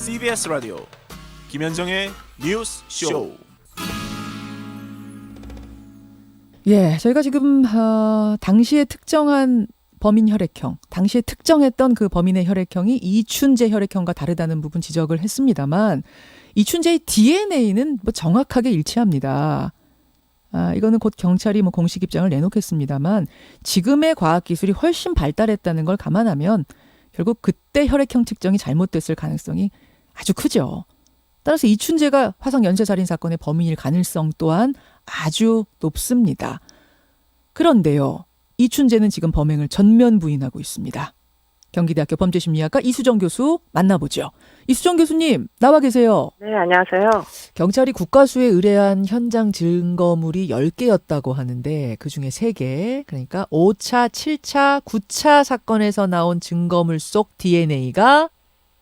CBS 라디오 김현정의 뉴스 쇼. 예, 저희가 지금 당시에 특정한 범인 혈액형, 당시에 특정했던 그 범인의 혈액형이 이춘재 혈액형과 다르다는 부분 지적을 했습니다만 이춘재의 DNA는 뭐 정확하게 일치합니다. 이거는 곧 경찰이 뭐 공식 입장을 내놓겠습니다만 지금의 과학기술이 훨씬 발달했다는 걸 감안하면 결국 그때 혈액형 측정이 잘못됐을 가능성이 아주 크죠. 따라서 이춘재가 화성 연쇄살인 사건의 범인일 가능성 또한 아주 높습니다. 그런데요, 이춘재는 지금 범행을 전면 부인하고 있습니다. 경기대학교 범죄심리학과 이수정 교수 만나보죠. 이수정 교수님 나와 계세요. 네, 안녕하세요. 경찰이 국과수에 의뢰한 현장 증거물이 10개였다고 하는데 그중에 3개, 그러니까 5차, 7차, 9차 사건에서 나온 증거물 속 DNA가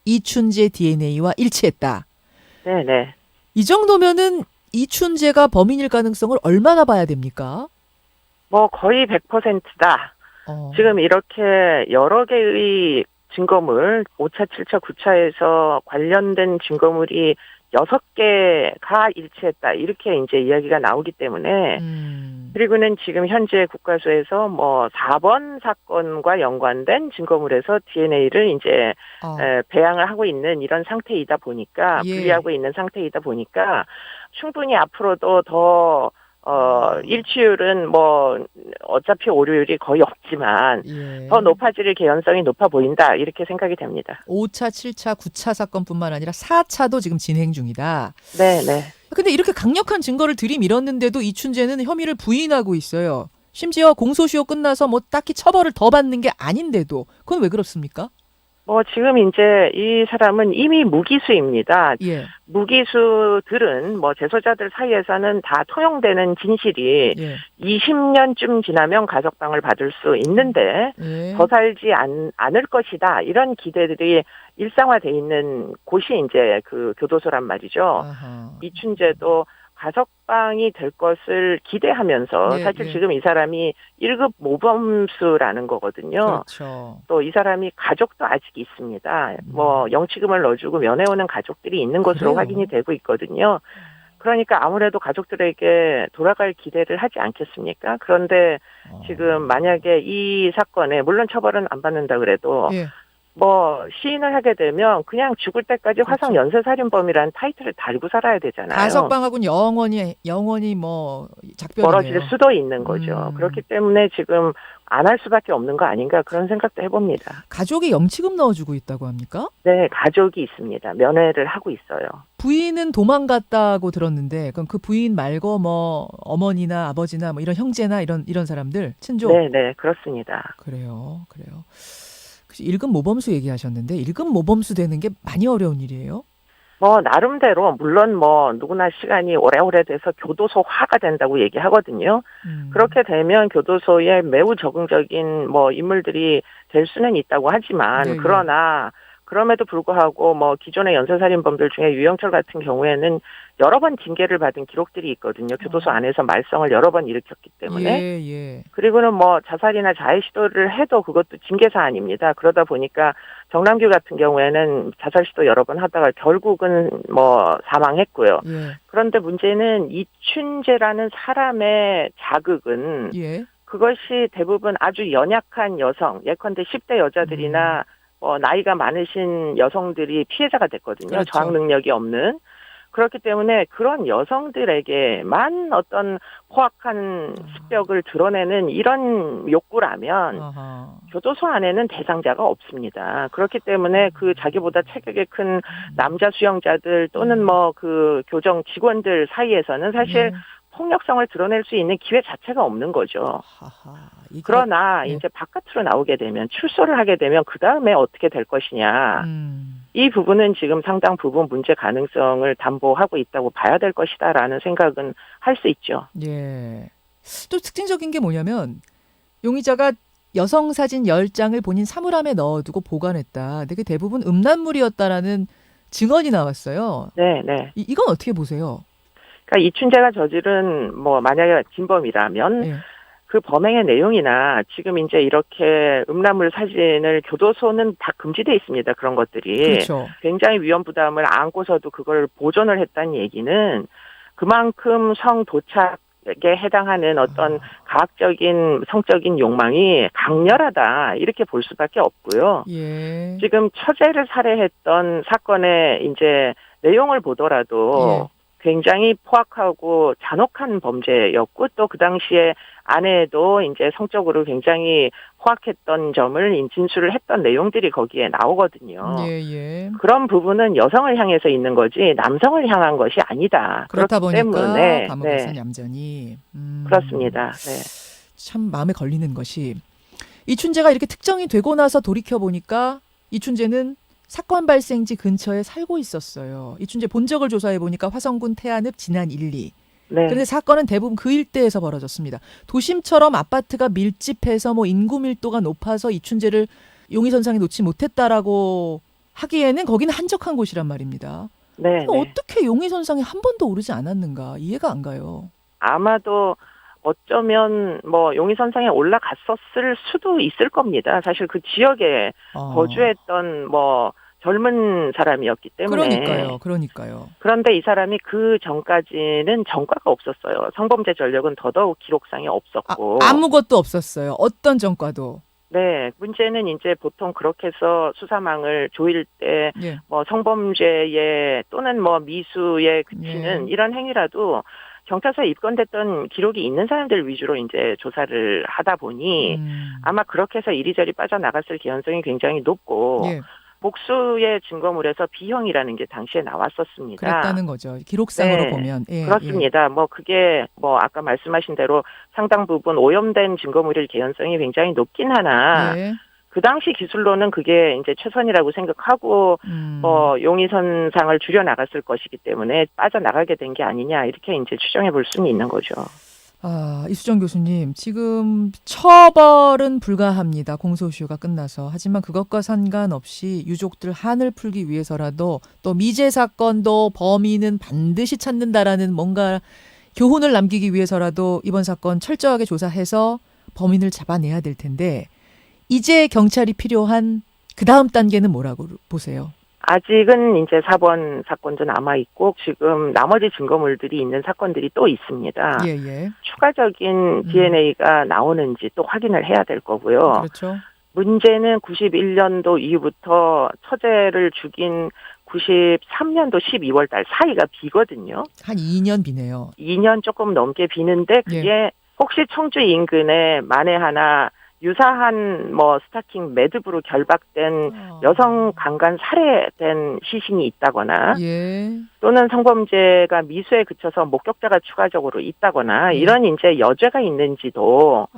이춘재 DNA와 일치했다. 네네. 이 정도면은 이춘재가 범인일 가능성을 얼마나 봐야 됩니까? 뭐 거의 100%다. 지금 이렇게 여러 개의 증거물, 5차, 7차, 9차에서 관련된 증거물이 6개가 일치했다. 이렇게 이제 이야기가 나오기 때문에, 그리고는 지금 현재 국과수에서 뭐 4번 사건과 연관된 증거물에서 DNA를 이제 배양을 하고 있는 이런 상태이다 보니까, 분리하고 있는 상태이다 보니까, 충분히 앞으로도 더 일치율은 뭐 어차피 오류율이 거의 없지만 더 높아질 개연성이 높아 보인다 이렇게 생각이 됩니다. 5차, 7차, 9차 사건뿐만 아니라 4차도 지금 진행 중이다. 네네. 근데 이렇게 강력한 증거를 들이밀었는데도 이춘재는 혐의를 부인하고 있어요. 심지어 공소시효 끝나서 뭐 딱히 처벌을 더 받는 게 아닌데도 그건 왜 그렇습니까? 뭐 지금 이제 이 사람은 이미 무기수입니다. 예. 무기수들은 뭐 재소자들 사이에서는 다 통용되는 진실이 20년쯤 지나면 가석방을 받을 수 있는데 더 살지 않을 것이다. 이런 기대들이 일상화돼 있는 곳이 이제 그 교도소란 말이죠. 아하. 이춘재도 가석방이 될 것을 기대하면서 사실 지금 이 사람이 1급 모범수라는 거거든요. 그렇죠. 또 이 사람이 가족도 아직 있습니다. 뭐 영치금을 넣어주고 면회오는 가족들이 있는 것으로 그래요. 확인이 되고 있거든요. 그러니까 아무래도 가족들에게 돌아갈 기대를 하지 않겠습니까? 그런데 지금 만약에 이 사건에 물론 처벌은 안 받는다 그래도 뭐 시인을 하게 되면 그냥 죽을 때까지 화성 연쇄살인범이라는 타이틀을 달고 살아야 되잖아요. 가석방하고는 영원히 뭐 작별이네요. 멀어질 수도 있는 거죠. 그렇기 때문에 지금 안 할 수밖에 없는 거 아닌가 그런 생각도 해봅니다. 가족이 영치금 넣어주고 있다고 합니까? 네, 가족이 있습니다. 면회를 하고 있어요. 부인은 도망갔다고 들었는데 그럼 그 부인 말고 뭐 어머니나 아버지나 뭐 이런 형제나 이런 사람들 친족? 네, 그렇습니다. 그래요. 1급 모범수 얘기하셨는데 1급 모범수 되는 게 많이 어려운 일이에요? 뭐 나름대로 물론 뭐 누구나 시간이 오래오래 돼서 교도소화가 된다고 얘기하거든요. 그렇게 되면 교도소에 매우 적응적인 뭐 인물들이 될 수는 있다고 하지만 그러나 그럼에도 불구하고 뭐 기존의 연쇄살인범들 중에 유영철 같은 경우에는 여러 번 징계를 받은 기록들이 있거든요. 교도소 안에서 말썽을 여러 번 일으켰기 때문에. 그리고는 뭐 자살이나 자해 시도를 해도 그것도 징계 사안입니다. 그러다 보니까 정남규 같은 경우에는 자살 시도 여러 번 하다가 결국은 뭐 사망했고요. 그런데 문제는 이춘재라는 사람의 자극은 그것이 대부분 아주 연약한 여성, 예컨대 10대 여자들이나 나이가 많으신 여성들이 피해자가 됐거든요. 그렇죠. 저항 능력이 없는. 그렇기 때문에 그런 여성들에게만 어떤 포악한 습벽을 드러내는 이런 욕구라면 교도소 안에는 대상자가 없습니다. 그렇기 때문에 그 자기보다 체격이 큰 남자 수용자들 또는 뭐 그 교정 직원들 사이에서는 사실 폭력성을 드러낼 수 있는 기회 자체가 없는 거죠. 그러나 이제 바깥으로 나오게 되면 출소를 하게 되면 그 다음에 어떻게 될 것이냐. 이 부분은 지금 상당 부분 문제 가능성을 담보하고 있다고 봐야 될 것이다라는 생각은 할 수 있죠. 예. 또 특징적인 게 뭐냐면 용의자가 여성 사진 10장을 본인 사물함에 넣어두고 보관했다. 근데 그 대부분 음란물이었다라는 증언이 나왔어요. 네. 이건 어떻게 보세요? 그러니까 이춘재가 저지른 뭐 만약에 진범이라면 그 범행의 내용이나 지금 이제 이렇게 음란물 사진을 교도소는 다 금지돼 있습니다. 그런 것들이. 그렇죠. 굉장히 위험 부담을 안고서도 그걸 보존을 했다는 얘기는 그만큼 성도착에 해당하는 어떤 과학적인 성적인 욕망이 강렬하다 이렇게 볼 수밖에 없고요. 예. 지금 처제를 살해했던 사건의 이제 내용을 보더라도 굉장히 포악하고 잔혹한 범죄였고 또 그 당시에 아내도 이제 성적으로 굉장히 포악했던 점을 진술을 했던 내용들이 거기에 나오거든요. 예. 그런 부분은 여성을 향해서 있는 거지 남성을 향한 것이 아니다. 그렇다 그렇기 보니까 때문에 감옥에서는 얌전히. 그렇습니다. 네. 참 마음에 걸리는 것이 이춘재가 이렇게 특정이 되고 나서 돌이켜 보니까 이춘재는 사건 발생지 근처에 살고 있었어요. 이춘재 본적을 조사해 보니까 화성군 태안읍 진안 1, 2. 네. 그런데 사건은 대부분 그 일대에서 벌어졌습니다. 도심처럼 아파트가 밀집해서 뭐 인구 밀도가 높아서 이춘재를 용의선상에 놓지 못했다라고 하기에는 거기는 한적한 곳이란 말입니다. 네. 어떻게 용의선상에 한 번도 오르지 않았는가 이해가 안 가요. 아마도 어쩌면 뭐 용의선상에 올라갔었을 수도 있을 겁니다. 사실 그 지역에 거주했던 뭐 젊은 사람이었기 때문에. 그러니까요. 그런데 이 사람이 그 전까지는 전과가 없었어요. 성범죄 전력은 더더욱 기록상에 없었고. 아무것도 없었어요. 어떤 전과도. 네, 문제는 이제 보통 그렇게 해서 수사망을 조일 때 뭐 성범죄에 또는 뭐 미수에 그치는 이런 행위라도 경찰서에 입건됐던 기록이 있는 사람들 위주로 이제 조사를 하다 보니 아마 그렇게 해서 이리저리 빠져나갔을 개연성이 굉장히 높고 복수의 증거물에서 B형이라는 게 당시에 나왔었습니다. 그랬다는 거죠. 기록상으로 보면. 그렇습니다. 뭐 그게 뭐 아까 말씀하신 대로 상당 부분 오염된 증거물일 개연성이 굉장히 높긴 하나 그 당시 기술로는 그게 이제 최선이라고 생각하고 뭐 용의선상을 줄여 나갔을 것이기 때문에 빠져나가게 된 게 아니냐 이렇게 이제 추정해 볼 수는 있는 거죠. 이수정 교수님, 지금 처벌은 불가합니다. 공소시효가 끝나서. 하지만 그것과 상관없이 유족들 한을 풀기 위해서라도 또 미제 사건도 범인은 반드시 찾는다라는 뭔가 교훈을 남기기 위해서라도 이번 사건 철저하게 조사해서 범인을 잡아내야 될 텐데 이제 경찰이 필요한 그 다음 단계는 뭐라고 보세요? 아직은 이제 4번 사건도 남아있고 지금 나머지 증거물들이 있는 사건들이 또 있습니다. 추가적인 DNA가 나오는지 또 확인을 해야 될 거고요. 그렇죠. 문제는 91년도 이후부터 처제를 죽인 93년도 12월 달 사이가 비거든요. 한 2년 비네요. 2년 조금 넘게 비는데 그게 혹시 청주 인근에 만에 하나 유사한 뭐 스타킹 매듭으로 결박된 여성 강간 살해된 시신이 있다거나 또는 성범죄가 미수에 그쳐서 목격자가 추가적으로 있다거나 이런 이제 여죄가 있는지도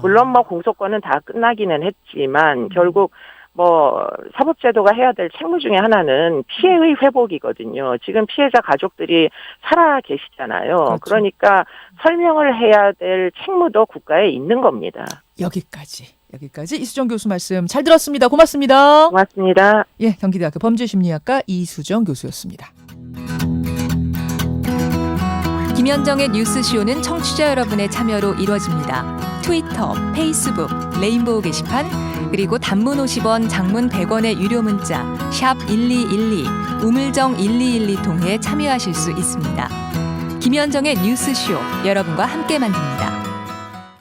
물론 뭐 공소권은 다 끝나기는 했지만 결국 뭐 사법제도가 해야 될 책무 중에 하나는 피해의 회복이거든요. 지금 피해자 가족들이 살아 계시잖아요. 그렇죠. 그러니까 설명을 해야 될 책무도 국가에 있는 겁니다. 여기까지 이수정 교수 말씀 잘 들었습니다. 고맙습니다. 고맙습니다. 경기대학교 범죄심리학과 이수정 교수였습니다. 김현정의 뉴스쇼는 청취자 여러분의 참여로 이루어집니다. 트위터, 페이스북, 레인보우 게시판, 그리고 단문 50원, 장문 100원의 유료 문자 샵 1212, 우물정 1212 통해 참여하실 수 있습니다. 김현정의 뉴스쇼, 여러분과 함께 만듭니다.